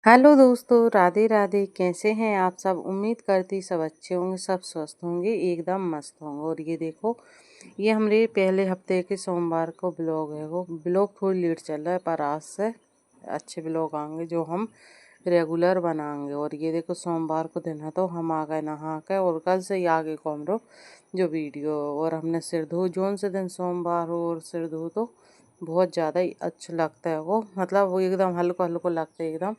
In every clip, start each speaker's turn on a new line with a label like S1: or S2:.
S1: Hello दोस्तों, राधे राधे। कैसे हैं आप सब? उम्मीद करती सब अच्छे होंगे, सब स्वस्थ होंगे, एकदम मस्त होंगे। और ये देखो, ये हमारे पहले हफ्ते के सोमवार को ब्लॉग है। वो ब्लॉग थोड़ी लेट चल रहा है, पर आज से अच्छे ब्लॉग आएंगे जो हम रेगुलर बनाएंगे। और ये देखो, सोमवार को दिन है तो हम आ गए नहा के, और कल से ही आगे को हमरो जो वीडियो। और हमने सिर धो, जोन से दिन सोमवार हो और सिर धो तो बहुत ज़्यादा ही अच्छा लगता है वो, मतलब वो एकदम हल्को हल्को लगता है एकदम।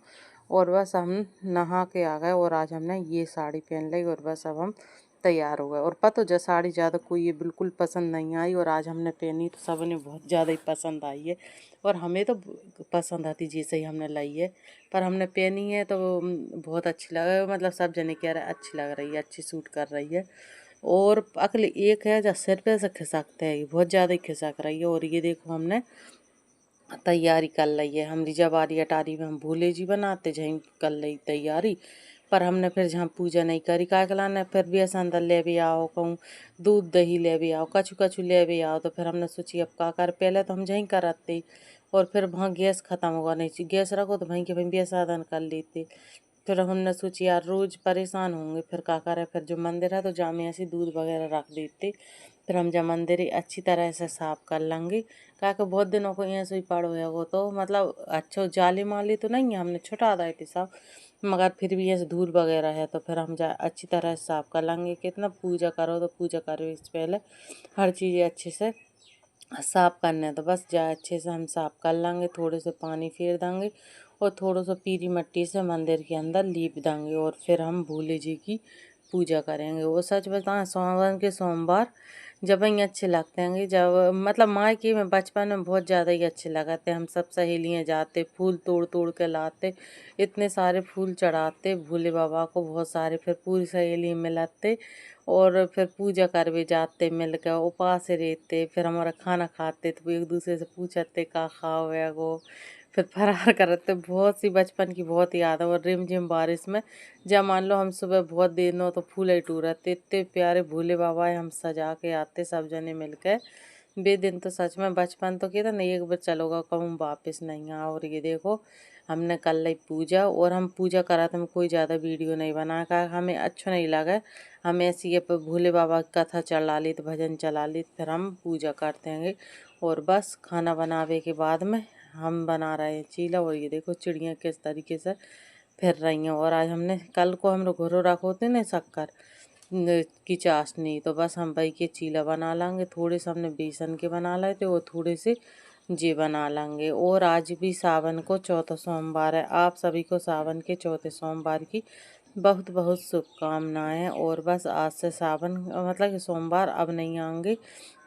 S1: और बस हम नहा के आ गए, और आज हमने ये साड़ी पहन ली, और बस अब हम तैयार हो गए। और पता जो साड़ी ज़्यादा कोई ये बिल्कुल पसंद नहीं आई, और आज हमने पहनी तो सबने बहुत ज़्यादा ही पसंद आई है। और हमें तो पसंद आती जैसे ही हमने लाई है, पर हमने पहनी है तो बहुत अच्छी लग, मतलब सब जने कह रहे अच्छी लग रही है, अच्छी सूट कर रही है। और अगले एक है जो सिर पे से खिसकते है, बहुत ज़्यादा ही खिसक रही है। और ये देखो, हमने तैयारी कर ली है। हम जबारी अटारी में हम भोले जी बनाते जहीं कर ली तैयारी। पर हमने फिर जहाँ पूजा नहीं करी, का लाना फिर भी ऐसा अंदर ले भी आओ, कहूँ दूध दही ले भी आओ, कछु कछु ले भी आओ। तो फिर हमने सोची अब का कर, पहले तो हम जहीं कराते, और फिर वहाँ गैस ख़त्म होगा, नहीं चाहिए गैस रखो तो वहीं के वहीं भी साधन कर लेते। फिर हमने सोची यार रोज़ परेशान होंगे, फिर का करे, फिर जो मंदिर है तो जामे ऐसे दूध वगैरह रख देते। फिर हम जब मंदिर ही अच्छी तरह से साफ कर लेंगे, क्या कि बहुत दिनों को यहाँ से ही पड़ो है वो, तो मतलब अच्छा जाली माली तो नहीं है, हमने छुटा दिए थे सब, मगर फिर भी ऐसे धूल वगैरह है तो फिर हम जा अच्छी तरह से साफ कर लेंगे। कितना पूजा करो तो पूजा करो, इससे पहले हर चीज़ अच्छे से साफ करना है। तो बस जा अच्छे से हम साफ कर लेंगे, थोड़े से पानी फेर देंगे, और थोड़ा सा पीली मिट्टी से मंदिर के अंदर लीप देंगे, और फिर हम भोले जी की पूजा करेंगे। वो सच बताएं, सावन के सोमवार जब ही अच्छे लगते हैं, जब मतलब मायके में बचपन में बहुत ज़्यादा ही अच्छे लगाते। हम सब सहेलियाँ जाते, फूल तोड़ तोड़ के लाते, इतने सारे फूल चढ़ाते भोले बाबा को बहुत सारे, फिर पूरी सहेली मिलाते, और फिर पूजा करवे जाते मिल कर, उपास रहते। फिर हमारा खाना खाते तो एक दूसरे से पूछते का खाओ है वो, फिर फरार करते। बहुत सी बचपन की बहुत याद है। और रिमझिम बारिश में जब मान लो हम सुबह बहुत देर हो तो फूल ही टूरते, इतने प्यारे भोले बाबा है, हम सजा के आते सब जने मिलकर। बे दिन तो सच में बचपन तो कहता नहीं एक बार चलोगा कहूँ वापस नहीं आ। और ये देखो, हमने कर ली पूजा, और हम पूजा करा तो हम कोई ज़्यादा वीडियो नहीं बना, का हमें अच्छा नहीं लगा। हम ऐसी ये भोले बाबा की कथा चला ली तो भजन चला ली, फिर हम पूजा करते हैं। और बस खाना बनावे के बाद में हम बना रहे हैं चीला। और ये देखो चिड़ियाँ किस तरीके से फिर रही हैं। और आज हमने कल को हम लोग घरों रखो होते ना शक्कर की चाशनी, तो बस हम वही के चीला बना लेंगे। थोड़े से हमने बेसन के बना लाए थे, और थोड़े से जे बना लेंगे। और आज भी सावन को चौथा सोमवार है। आप सभी को सावन के चौथे सोमवार की बहुत बहुत शुभकामनाएं। और बस आज से सावन मतलब कि सोमवार अब नहीं आएंगे,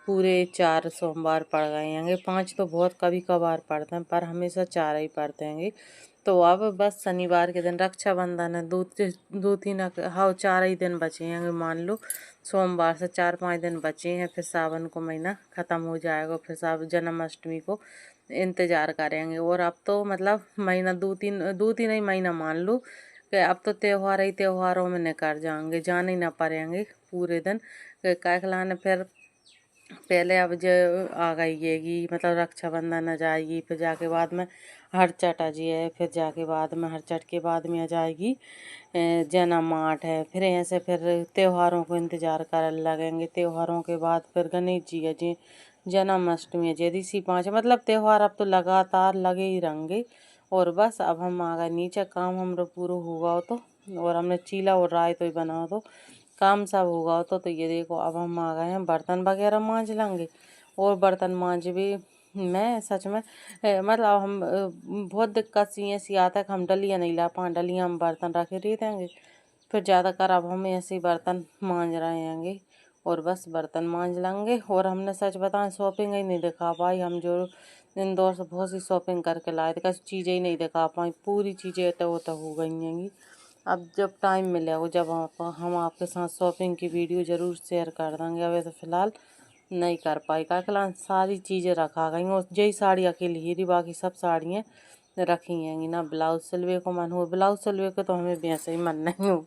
S1: पूरे 4 सोमवार पड़ गए हैं। 5 तो बहुत कभी कभार पड़ते हैं, पर हमेशा 4 ही पड़ते हैं। तो अब बस शनिवार के दिन रक्षाबंधन है, दो तीन हाँ 4 ही दिन बचे हैं, मान लो सोमवार से 4-5 दिन बचे हैं, फिर सावन को महीना ख़त्म हो जाएगा। फिर सब जन्माष्टमी को इंतज़ार करेंगे। और अब तो मतलब महीना दो तीन ही महीना मान लो कि अब तो त्योहार ही त्योहारों में निकल जाएंगे, जाने ही ना पड़ेंगे पूरे दिन। क्या खिलाने फिर पहले अब जो आ गई है कि मतलब रक्षाबंधन आ जाएगी, फिर जाके बाद में हरचट आ जी है, फिर जाके बाद में हरचट के बाद में आ जाएगी जन्माष्टमी है। फिर ऐसे फिर त्योहारों को इंतज़ार कर लगेंगे। त्योहारों के बाद फिर गणेश जी है जी, जन्माष्टमी है जी, ऋषि 5 मतलब त्योहार अब तो लगातार लगे ही रहेंगे। और बस अब हम आ गए नीचे, काम हमारा पूरा होगा तो, और हमने चीला और राय तो ही बना दो, काम सब होगा तो ये देखो अब हम आ गए हैं, बर्तन वगैरह मांज लेंगे। और बर्तन मांज भी मैं सच में मतलब हम बहुत दिक्कत सी ऐसी आता है कि हम डलिया नहीं ला पाए, डलिया हम बर्तन रखे रह देंगे। फिर ज़्यादातर अब हम ऐसे ही बर्तन मांज रहे हैंगे, और बस बर्तन मांज लेंगे। और हमने सच बताएं शॉपिंग ही नहीं दिखा पाई, हम जो इंदौर से बहुत सी शॉपिंग करके लाए थे, कैसी चीज़ें ही नहीं दिखा पाई, पूरी चीज़ें तो हो गई हैं। अब जब टाइम मिलेगा जब हम आपके साथ शॉपिंग की वीडियो ज़रूर शेयर कर देंगे। अब ऐसे फ़िलहाल नहीं कर पाई, का फिलहाल सारी चीज़ें रखा गई, और यही साड़ी अकेली ही रही, बाकी सब साड़ियाँ रखी हैं ना। ब्लाउज सिलवे को मन हो, ब्लाउज सिलवे को तो हमें भी ऐसे ही मन नहीं हो,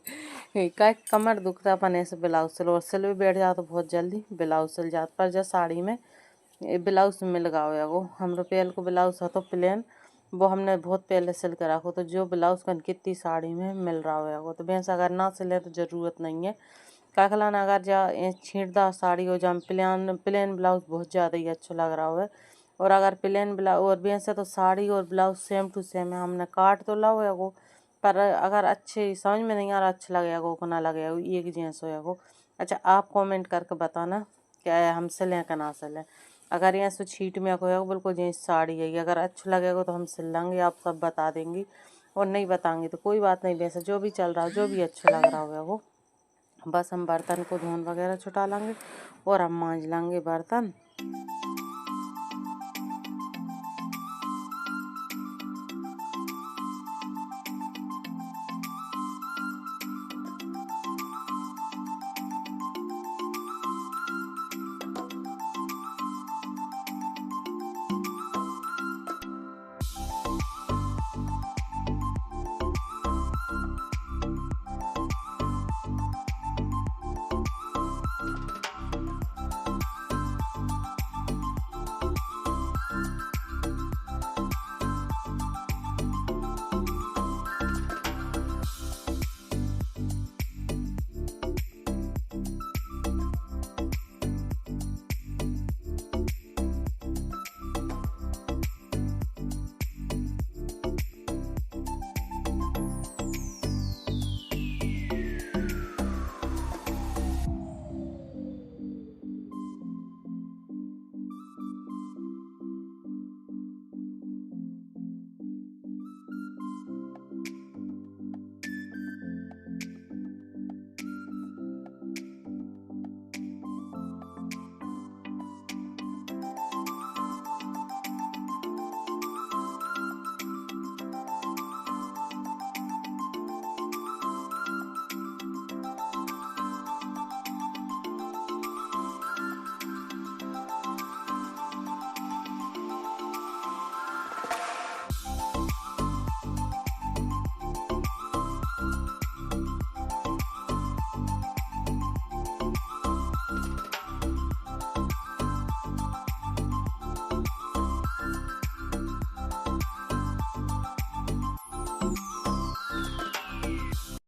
S1: का कमर दुखता अपन ऐसे ब्लाउज सिलो, और सिलवे बैठ जाओ तो बहुत जल्दी ब्लाउज सिल जाता। पर जब साड़ी में ब्लाउज मिल गया हो, हम रुपये को ब्लाउज है तो प्लेन वो हमने बहुत पहले सिल के रखो, तो जो ब्लाउज का कितनी साड़ी में मिल रहा होगा वो, तो भैंस अगर ना सिले तो ज़रूरत नहीं है। क्या खिलाना अगर जा छींटदार साड़ी हो, जहाँ प्लेन प्लेन ब्लाउज बहुत ज़्यादा ही अच्छा लग रहा हो। और अगर प्लेन ब्लाउज और भैंस तो साड़ी और ब्लाउज सेम टू सेम है, हमने काट तो ला हुआ को, पर अगर अच्छे समझ में नहीं आ रहा अच्छा लगेगा को ना लगेगा एक जेंस होया को। अच्छा आप कमेंट करके बताना क्या है, हम सिलें कि ना सिलें। अगर यहाँ से छीट में होगा बिल्कुल जैसे साड़ी है, अगर अच्छा लगेगा तो हम सिल लेंगे, आप सब बता देंगी। और नहीं बताएंगे तो कोई बात नहीं, वैसे जो भी चल रहा है जो भी अच्छा लग रहा होगा वो। बस हम बर्तन को धोन वगैरह छुटा लेंगे और हम मांज लेंगे बर्तन।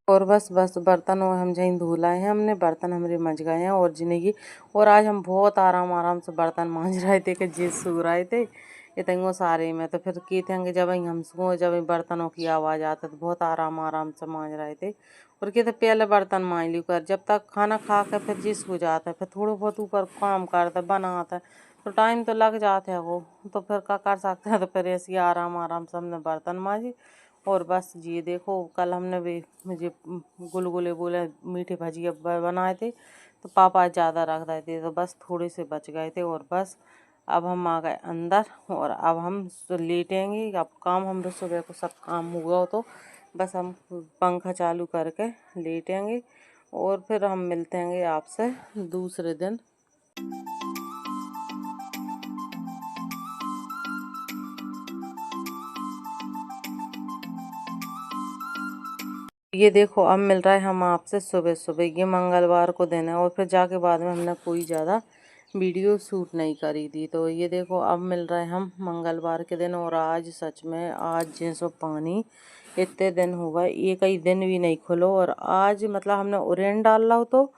S1: और बस बस बर्तन और हम जहीं धो लाए हैं, हमने बर्तन हमारे मज गए हैं और जिंदगी। और आज हम बहुत आराम आराम से बर्तन मांज रहे थे कि जी सो रहे थे इतने सारे में। तो फिर की थे जब हम सो जब बर्तनों की आवाज़ आती तो बहुत आराम आराम से मांज रहे थे। और कहते पहले बर्तन मांज ली कर, जब तक खाना खा कर फिर जिस हो जाता है, फिर थोड़ा बहुत ऊपर काम करता बनाता है तो टाइम तो लग जाता है वो। तो फिर क्या कर सकते हैं, तो फिर ऐसे आराम आराम से हमने बर्तन मांजी। और बस ये देखो कल हमने भी मुझे गुलगुले बोले मीठे भजिया बनाए थे, तो पापा ज़्यादा रख रहे थे तो बस थोड़े से बच गए थे। और बस अब हम आ गए अंदर और अब हम लेटेंगे। अब काम हम सुबह को सब काम हुआ तो बस हम पंखा चालू करके लेटेंगे और फिर हम मिलते हैं आपसे दूसरे दिन। ये देखो अब मिल रहा है हम आपसे सुबह सुबह, ये मंगलवार को दिन है और फिर जाके बाद में हमने कोई ज़्यादा वीडियो शूट नहीं करी थी। तो ये देखो अब मिल रहा है हम मंगलवार के दिन। और आज सच में आज जैसो पानी इतने दिन हुआ एक ही दिन भी नहीं खुलो। और आज मतलब हमने उरेन डाल लो, तो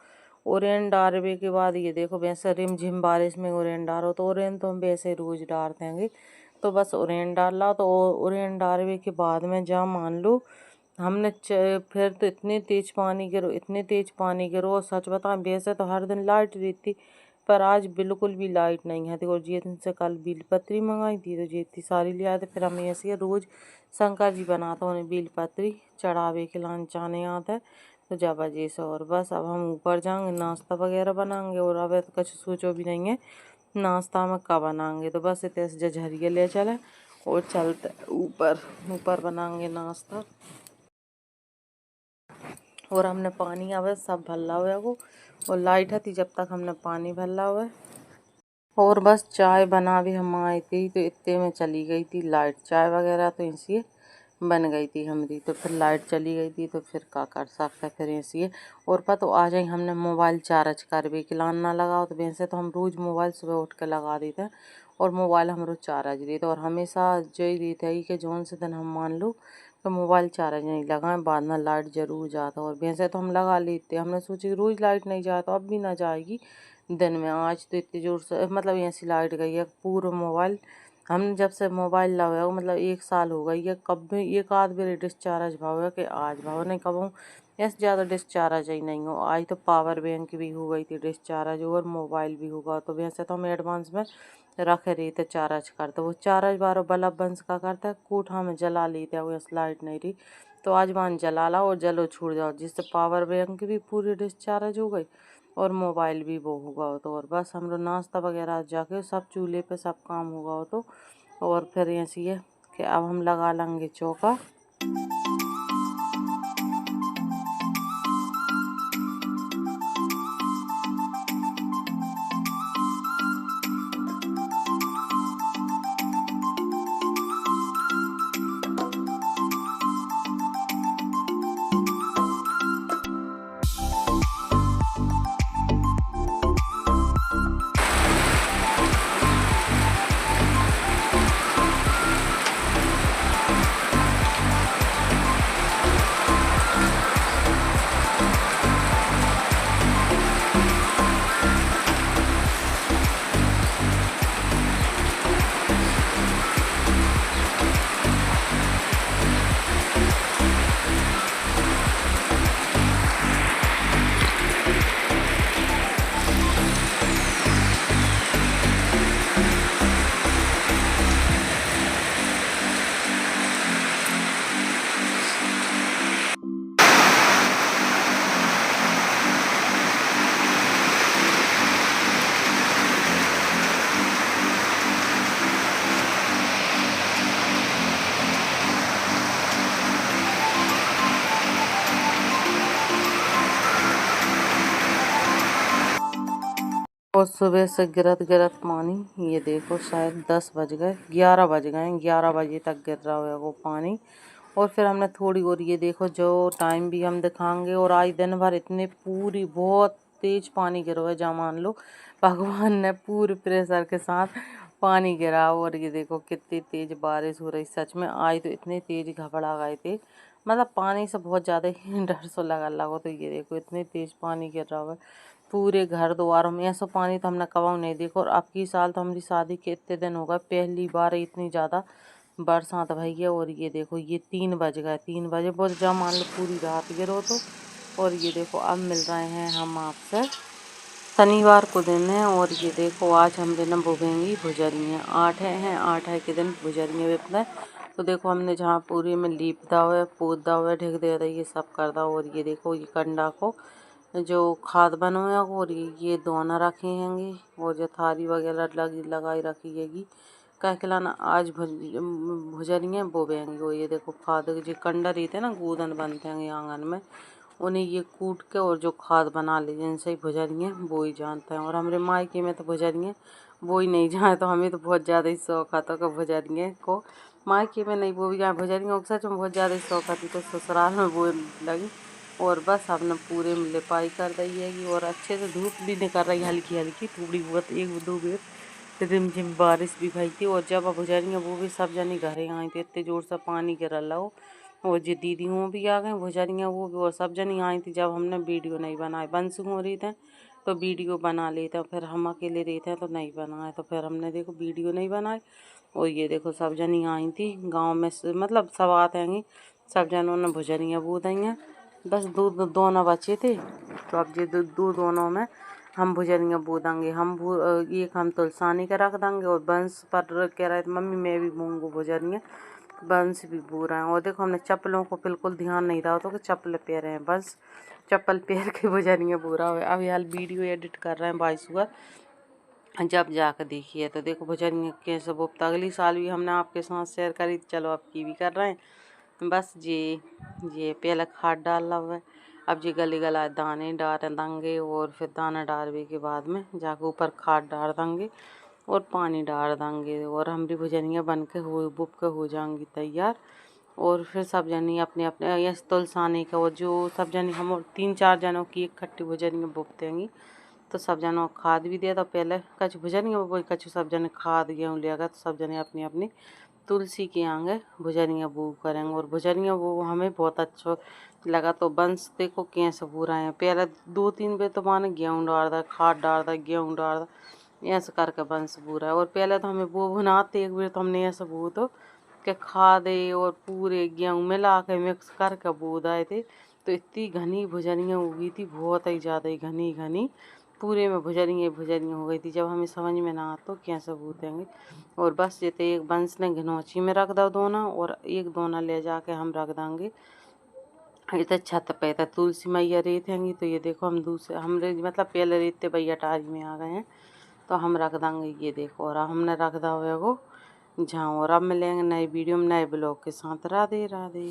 S1: उरेन डालने के बाद ये देखो वैसे रिमझिम बारिश में उरेन डालो, तो उरेन तो हम वैसे रोज़ डाल देंगे। तो बस उरेन डाल लो, तो उरेन डालने के बाद में जहाँ मान लो हमने फिर तो इतने तेज पानी गिरो इतने तेज पानी गिरो। और सच बताएं वैसे तो हर दिन लाइट रहती, पर आज बिल्कुल भी लाइट नहीं है। तो और जी से कल बील पत्री मंगाई थी, तो जी इतनी सारी ले आते। फिर हम ऐसे रोज़ शंकर जी बनाते उन्हें बील पत्री चढ़ावे के लान चाने आता है, तो जब अजय से। और बस अब हम ऊपर जाएंगे नाश्ता वगैरह बनाएंगे। और अब तो कुछ सोचो भी नहीं है नाश्ता में क्या बनाएंगे, तो बस इतने से झरिए ले चले और चलते ऊपर ऊपर बनाएंगे नाश्ता। और हमने पानी आवे सब भल्ला हुआ वो, और लाइट है थी जब तक हमने पानी भल्ला हुआ। और बस चाय बना भी हम आई थी तो इतने में चली गई थी लाइट। चाय वगैरह तो ऐसी बन गई थी हमारी, तो फिर लाइट चली गई थी तो फिर क्या कर सकते फिर ऐसी। और पता तो आ जाए हमने मोबाइल चार्ज कर भी कि लान ना लगाओ, तो वैसे तो हम रोज़ मोबाइल सुबह उठ के लगा देते हैं और मोबाइल हमारो चार्ज रहता। और हमेशा यही रहता है कि जौन से दिन हम मान लो तो मोबाइल चार्ज नहीं लगाएं, बाद में लाइट जरूर जाता। और वैसे तो हम लगा लेते, हमने सोची रोज लाइट नहीं जाता, अब भी ना जाएगी दिन में। आज तो इतनी जोर से मतलब ऐसी लाइट गई है पूरा मोबाइल। हम जब से मोबाइल लाया हो मतलब 1 साल हो गई है, कब भी एक आध बार डिस्चार्ज भाव है कि आज भाव नहीं कब हूँ ऐसे ज़्यादा डिस्चार्ज ही नहीं हो। आज तो पावर बैंक भी हो गई थी डिस्चार्ज और मोबाइल भी होगा। तो वैसे तो हम एडवांस में रखे रही थे चार्ज करते, वो चार्ज बारो बल्ब बंस का करता है कोठा में जला लेते हैं, वो लाइट नहीं रही तो आज मान जला ला और जलो छूट जाओ, जिससे पावर बैंक भी पूरी डिस्चार्ज हो गई और मोबाइल भी वो होगा। हो तो और बस हम लोग नाश्ता वगैरह जाके सब चूल्हे पे सब काम होगा हो तो। और फिर ऐसी है कि अब हम लगा लेंगे चौका। और सुबह से गिरत गिरत पानी, ये देखो शायद 10 बज गए, 11 बज गए, 11 बजे तक गिर रहा है वो पानी। और फिर हमने थोड़ी और ये देखो जो टाइम भी हम दिखाएंगे। और आज दिन भर इतने पूरी बहुत तेज पानी गिरा हुआ है, जहाँ मान लो भगवान ने पूरे प्रेशर के साथ पानी गिरा। और ये देखो कितनी तेज बारिश हो रही, सच में आज तो इतने तेज घबरा गए थे, मतलब पानी से बहुत ज़्यादा ही डर सो लगा। तो ये देखो इतने तेज पानी गिर रहा है पूरे घर द्वारों में, ऐसा पानी तो हमने कभी नहीं देखा। और अब की साल तो हमारी शादी के इतने दिन हो गए पहली बार इतनी ज़्यादा बरसात भई है। और ये देखो ये 3 बज गए, 3 बजे बहुत जब मान लो पूरी रात गिरो तो। और ये देखो अब मिल रहे हैं हम आपसे, शनिवार को दिन है। और ये देखो आज हमने न बोवेंगी भुजरियाँ, 8 हैं 8 है के दिन भुजरियाँ बिकता है। तो देखो हमने जहाँ पूरी में लीप दा हुआ है, पोत दा हुआ है, ढिक दे रही है सब कर दा। और ये देखो ये कंडा को जो खाद बनोया और ये दोना रखे हैंगे। और जो थाली वगैरह लगाई रखी हैगी कह के लाना आज भुजरियाँ बोवेंगे। वो ये देखो खाद जो कंडा रहते हैं ना गूदन बनते हैं आंगन में, उन्हें ये कूट के और जो खाद बना ली जिनसे ही भुजरियाँ वो ही जानते हैं। और हमारे मायके में तो भुजरियाँ वो ही नहीं जाए, तो हमें तो बहुत ज़्यादा ही शौक आता कि भुजरियाँ को मायके में नहीं वो भी जाए, भुजरियों को सच में बहुत ज़्यादा ही शौक आती तो ससुराल में वो लगी। और बस हमने पूरे में लिपाई कर दी है और अच्छे से धूप भी निकल रही हल्की हल्की थोड़ी बहुत एक दो बेर रिमझिम बारिश भी भई थी। और जब भुजरियाँ वो भी सब जनी घरे आई थी, इतने जोर से पानी गिरल हो। और जी दीदी वो भी आ गए भुजरियाँ वो भी, और सब जनी आई थी। जब हमने वीडियो नहीं बनाए बंसू हो रही थे तो वीडियो बना लेते, फिर हम अकेले रहते हैं तो नहीं बनाए, तो फिर हमने देखो वीडियो नहीं बनाए। और ये देखो सब जनी आई थी गांव में मतलब सब आते हैं, सब जनों ने भुजरियाँ बो दी हैं। बस दो दोनों बचे थे, तो अब ये दो दोनों में हम भुजरियाँ बो देंगे। एक हम तुलसानी के रख देंगे और बंस पर कह रहे थे मम्मी मैं भी बूँगू भुजरियाँ, बंस भी बो रहे हैं। और देखो हमने चप्पलों को बिल्कुल ध्यान नहीं रहा तो कि चप्पल पहन हैं, बस चप्पल पहन के भुजरियाँ बो रहा है। अब यार वीडियो एडिट कर रहे हैं बाईस हुआ जब जाकर देखिए। तो देखो भुजरियाँ कैसे वो अगली साल भी हमने आपके साथ शेयर करी, चलो अब की भी कर रहे हैं। बस ये पहले खाद डाल हुआ है, अब ये गले गला दाने डाल देंगे। और फिर दाना डालने के बाद में जाकर ऊपर खाद डाल देंगे और पानी डाल देंगे। और हम भी भुजरियाँ बन के बुक के हो जाएंगी तैयार। और फिर सब जनी अपने अपने यस तुलसाने का, और जो सब जनी हम 3-4 जनों की एक खट्टी भुजरियाँ बुक देंगी तो सब जनों खाद भी दिया। तो पहले कछु भुजनिया वो कछु सब जने खाद गेहूँ लिया तो सब जने अपनी अपनी तुलसी के आगे भुजनिया वो करेंगे। और भुजनिया वो हमें बहुत अच्छा लगा। तो बंस देखो कैसे पूरा है। पहले 2-3 बे तो माने गेहूँ डाल दा, खाद डाल दा, गेहूँ डाल दा, ऐसे करके बंस पूरा है। और पहले तो हमें वो भुनाते एक बार तो हमने ऐसे वो तो के खादे और पूरे गेहूँ मिला के मिक्स करके बो दाए थे। तो इतनी घनी भुजनिया हो गई थी, बहुत ही ज़्यादा ही घनी घनी पूरे में भुजनिया भुजनिया हो गई थी। जब हमें समझ में ना आता तो कैसे बूतेंगे। और बस ये तो एक बंस ने घनौची में रख दो दोना और एक दोना ले जाके हम रख देंगे इधर छत पे। तो तुलसी मैया रेतेंगी तो ये देखो हम दूसरे हमरे मतलब पहले रेतते भैया टारी में आ गए हैं तो हम रख देंगे। ये देखो और हमने रख दा हुआ वो झाँव। और अब मिलेंगे नए वीडियो में नए ब्लॉग के साथ। राधे राधे।